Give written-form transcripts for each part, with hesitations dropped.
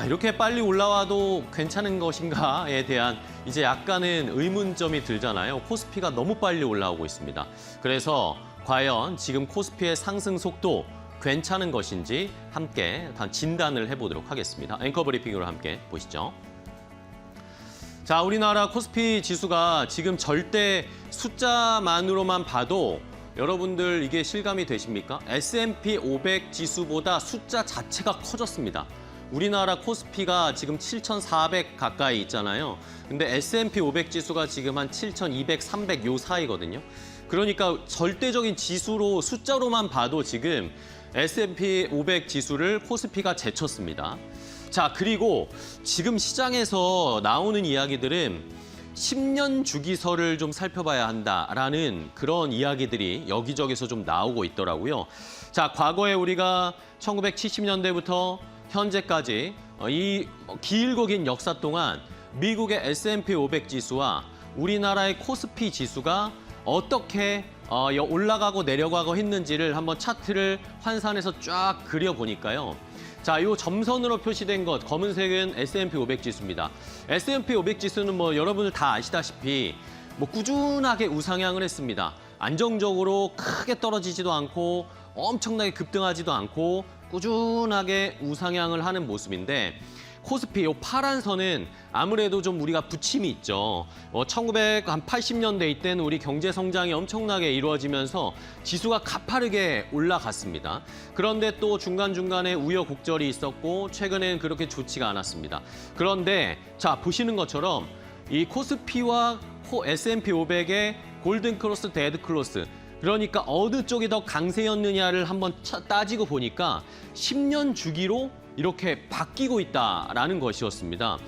이렇게 빨리 올라와도 괜찮은 것인가에 대한 이제 약간은 의문점이 들잖아요. 코스피가 너무 빨리 올라오고 있습니다. 그래서 과연 지금 코스피의 상승 속도 괜찮은 것인지 함께 진단을 해보도록 하겠습니다. 앵커 브리핑으로 함께 보시죠. 자, 우리나라 코스피 지수가 지금 절대 숫자만으로만 봐도 여러분들 이게 실감이 되십니까? S&P 500 지수보다 숫자 자체가 커졌습니다. 우리나라 코스피가 지금 7,400 가까이 있잖아요. 근데 S&P 500 지수가 지금 한 7,200, 300 요 사이거든요. 그러니까 절대적인 지수로 숫자로만 봐도 지금 S&P 500 지수를 코스피가 제쳤습니다. 자, 그리고 지금 시장에서 나오는 이야기들은 10년 주기설을 좀 살펴봐야 한다라는 그런 이야기들이 여기저기서 좀 나오고 있더라고요. 자, 과거에 우리가 1970년대부터 현재까지 이 길고 긴 역사 동안 미국의 S&P 500 지수와 우리나라의 코스피 지수가 어떻게 올라가고 내려가고 했는지를 한번 차트를 환산해서 쫙 그려보니까요. 자, 이 점선으로 표시된 것, 검은색은 S&P 500 지수입니다. S&P 500 지수는 뭐 여러분들 다 아시다시피 뭐 꾸준하게 우상향을 했습니다. 안정적으로 크게 떨어지지도 않고 엄청나게 급등하지도 않고 꾸준하게 우상향을 하는 모습인데 코스피 이 파란 선은 아무래도 좀 우리가 부침이 있죠. 1980년대 이때는 우리 경제 성장이 엄청나게 이루어지면서 지수가 가파르게 올라갔습니다. 그런데 또 중간중간에 우여곡절이 있었고 최근에는 그렇게 좋지가 않았습니다. 그런데 자, 보시는 것처럼 이 코스피와 S&P 500의 골든 크로스, 데드 크로스, 그러니까 어느 쪽이 더 강세였느냐를 한번 따지고 보니까 10년 주기로 이렇게 바뀌고 있다라는 것이었습니다.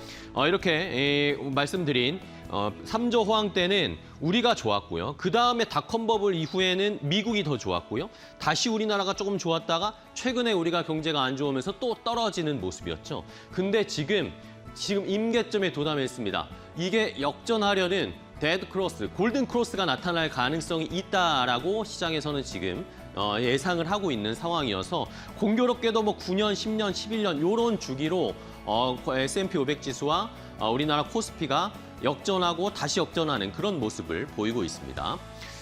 이렇게 말씀드린 3조 호황 때는 우리가 좋았고요. 그다음에 닷컴 버블 이후에는 미국이 더 좋았고요. 다시 우리나라가 조금 좋았다가 최근에 우리가 경제가 안 좋으면서 또 떨어지는 모습이었죠. 근데 지금 임계점에 도달했습니다. 이게 역전하려는 데드 크로스, 골든 크로스가 나타날 가능성이 있다라고 시장에서는 지금 예상을 하고 있는 상황이어서 공교롭게도 뭐 9년, 10년, 11년 이런 주기로 S&P 500 지수와 우리나라 코스피가 역전하고 다시 역전하는 그런 모습을 보이고 있습니다.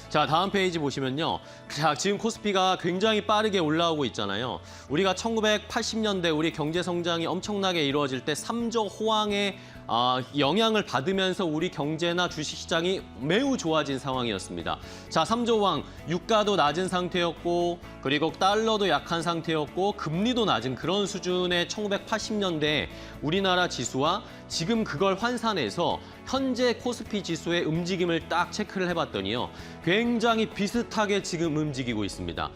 자, 다음 페이지 보시면요. 자, 지금 코스피가 굉장히 빠르게 올라오고 있잖아요. 우리가 1980년대 우리 경제 성장이 엄청나게 이루어질 때 3조 호황의 영향을 받으면서 우리 경제나 주식시장이 매우 좋아진 상황이었습니다. 자, 3조 호황, 유가도 낮은 상태였고 그리고 달러도 약한 상태였고 금리도 낮은 그런 수준의 1980년대 우리나라 지수와 지금 그걸 환산해서 현재 코스피 지수의 움직임을 딱 체크를 해봤더니요. 굉장히 비슷하게 지금 움직이고 있습니다.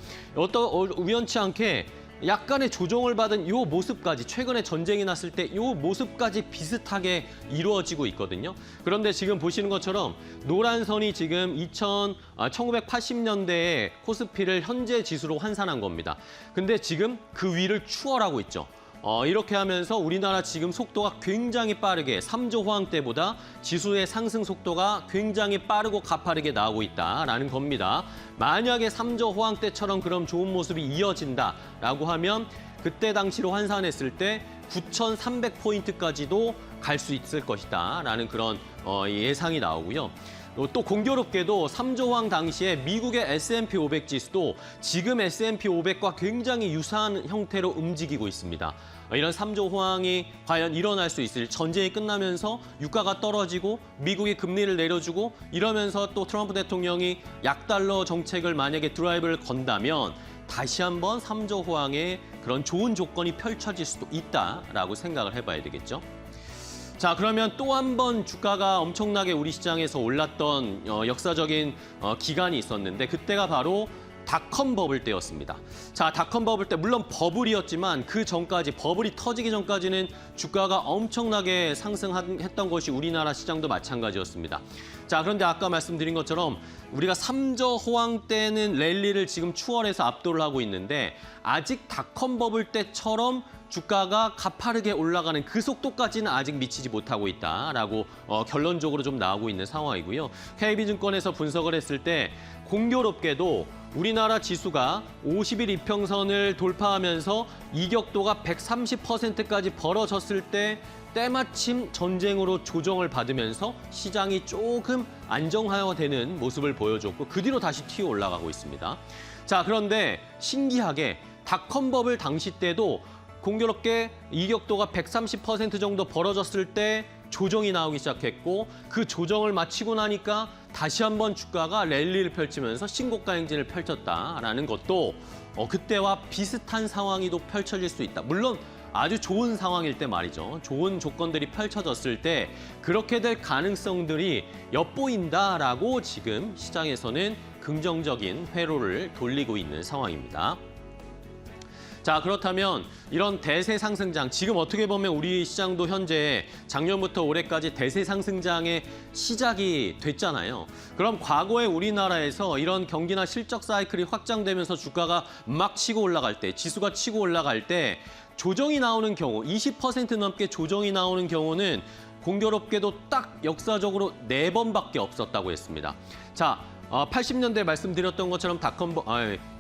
우연치 않게 약간의 조정을 받은 이 모습까지 최근에 전쟁이 났을 때 이 모습까지 비슷하게 이루어지고 있거든요. 그런데 지금 보시는 것처럼 노란 선이 지금 1980년대의 코스피를 현재 지수로 환산한 겁니다. 근데 지금 그 위를 추월하고 있죠. 이렇게 하면서 우리나라 지금 속도가 굉장히 빠르게 3조 호황 때보다 지수의 상승 속도가 굉장히 빠르고 가파르게 나오고 있다라는 겁니다. 만약에 3조 호황 때처럼 그럼 좋은 모습이 이어진다라고 하면 그때 당시로 환산했을 때 9,300포인트까지도 갈 수 있을 것이다라는 그런 예상이 나오고요. 또 공교롭게도 3조 호황 당시에 미국의 S&P 500 지수도 지금 S&P 500과 굉장히 유사한 형태로 움직이고 있습니다. 이런 3조 호황이 과연 일어날 수 있을, 전쟁이 끝나면서 유가가 떨어지고 미국이 금리를 내려주고 이러면서 또 트럼프 대통령이 약달러 정책을 만약에 드라이브를 건다면 다시 한번 3조 호황의 그런 좋은 조건이 펼쳐질 수도 있다라고 생각을 해봐야 되겠죠. 자, 그러면 또 한 번 주가가 엄청나게 우리 시장에서 올랐던 역사적인 기간이 있었는데 그때가 바로 닷컴 버블 때였습니다. 자, 닷컴 버블 때 물론 버블이었지만 그 전까지 버블이 터지기 전까지는 주가가 엄청나게 상승했던 것이 우리나라 시장도 마찬가지였습니다. 자, 그런데 아까 말씀드린 것처럼 우리가 3조 호황 때는 랠리를 지금 추월해서 압도를 하고 있는데 아직 닷컴 버블 때처럼 주가가 가파르게 올라가는 그 속도까지는 아직 미치지 못하고 있다라고 결론적으로 좀 나오고 있는 상황이고요. KB증권에서 분석을 했을 때 공교롭게도 우리나라 지수가 50일 이평선을 돌파하면서 이격도가 130%까지 벌어졌을 때 때마침 전쟁으로 조정을 받으면서 시장이 조금 안정화되는 모습을 보여줬고 그 뒤로 다시 튀어 올라가고 있습니다. 자, 그런데 신기하게 닷컴버블 당시 때도 공교롭게 이격도가 130% 정도 벌어졌을 때 조정이 나오기 시작했고 그 조정을 마치고 나니까 다시 한번 주가가 랠리를 펼치면서 신고가 행진을 펼쳤다라는 것도 그때와 비슷한 상황이 또 펼쳐질 수 있다. 물론 아주 좋은 상황일 때 말이죠. 좋은 조건들이 펼쳐졌을 때 그렇게 될 가능성들이 엿보인다라고 지금 시장에서는 긍정적인 회로를 돌리고 있는 상황입니다. 자, 그렇다면 이런 대세 상승장, 지금 어떻게 보면 우리 시장도 현재 작년부터 올해까지 대세 상승장의 시작이 됐잖아요. 그럼 과거에 우리나라에서 이런 경기나 실적 사이클이 확장되면서 주가가 막 치고 올라갈 때, 지수가 치고 올라갈 때 조정이 나오는 경우, 20% 넘게 조정이 나오는 경우는 공교롭게도 딱 역사적으로 4번밖에 없었다고 했습니다. 자, 80년대 말씀드렸던 것처럼 닷컴버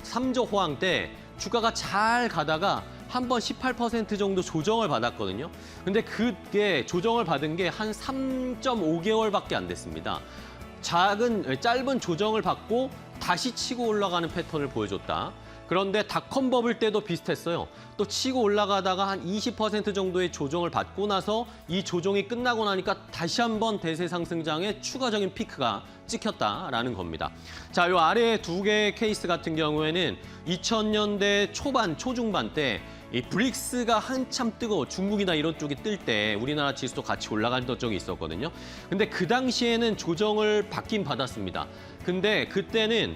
3조 호황 때 주가가 잘 가다가 한 번 18% 정도 조정을 받았거든요. 근데 그게 조정을 받은 게 한 3.5개월밖에 안 됐습니다. 짧은 조정을 받고 다시 치고 올라가는 패턴을 보여줬다. 그런데 닷컴버블 때도 비슷했어요. 또 치고 올라가다가 한 20% 정도의 조정을 받고 나서 이 조정이 끝나고 나니까 다시 한번 대세 상승장의 추가적인 피크가 찍혔다라는 겁니다. 자, 요 아래 두 개의 케이스 같은 경우에는 2000년대 초반, 초중반 때 이 브릭스가 한참 뜨거워 중국이나 이런 쪽이 뜰 때 우리나라 지수도 같이 올라갔던 적이 있었거든요. 근데 그 당시에는 조정을 받긴 받았습니다. 근데 그때는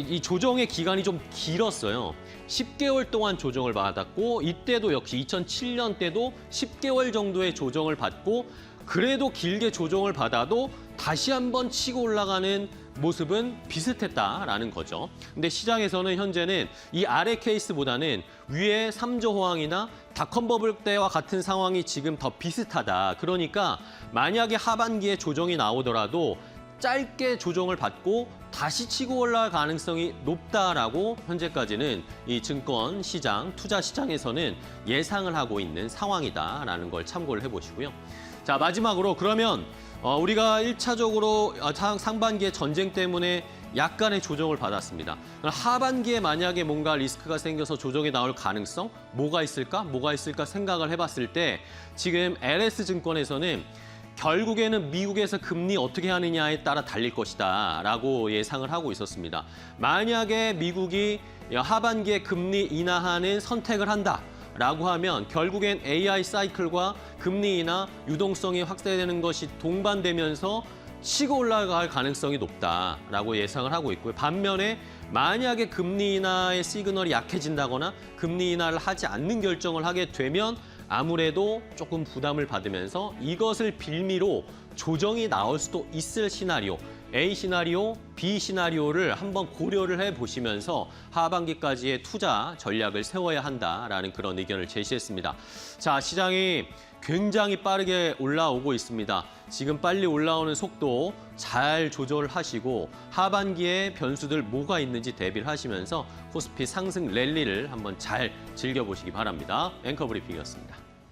이 조정의 기간이 좀 길었어요. 10개월 동안 조정을 받았고 이때도 역시 2007년 때도 10개월 정도의 조정을 받고 그래도 길게 조정을 받아도 다시 한번 치고 올라가는 모습은 비슷했다라는 거죠. 근데 시장에서는 현재는 이 아래 케이스보다는 위에 3조 호황이나 닷컴버블 때와 같은 상황이 지금 더 비슷하다. 그러니까 만약에 하반기에 조정이 나오더라도 짧게 조정을 받고 다시 치고 올라갈 가능성이 높다라고 현재까지는 이 증권 시장, 투자 시장에서는 예상을 하고 있는 상황이다라는 걸 참고를 해보시고요. 자, 마지막으로 그러면 우리가 1차적으로 상반기에 전쟁 때문에 약간의 조정을 받았습니다. 하반기에 만약에 뭔가 리스크가 생겨서 조정이 나올 가능성 뭐가 있을까 생각을 해봤을 때 지금 LS증권에서는 결국에는 미국에서 금리 어떻게 하느냐에 따라 달릴 것이다 라고 예상을 하고 있었습니다. 만약에 미국이 하반기에 금리 인하하는 선택을 한다 라고 하면 결국엔 AI 사이클과 금리 인하 유동성이 확대되는 것이 동반되면서 치고 올라갈 가능성이 높다라고 예상을 하고 있고요. 반면에 만약에 금리 인하의 시그널이 약해진다거나 금리 인하를 하지 않는 결정을 하게 되면 아무래도 조금 부담을 받으면서 이것을 빌미로 조정이 나올 수도 있을 시나리오, A 시나리오, B 시나리오를 한번 고려를 해보시면서 하반기까지의 투자 전략을 세워야 한다라는 그런 의견을 제시했습니다. 자, 시장이 굉장히 빠르게 올라오고 있습니다. 지금 빨리 올라오는 속도 잘 조절을 하시고 하반기에 변수들 뭐가 있는지 대비를 하시면서 코스피 상승 랠리를 한번 잘 즐겨보시기 바랍니다. 앵커 브리핑이었습니다.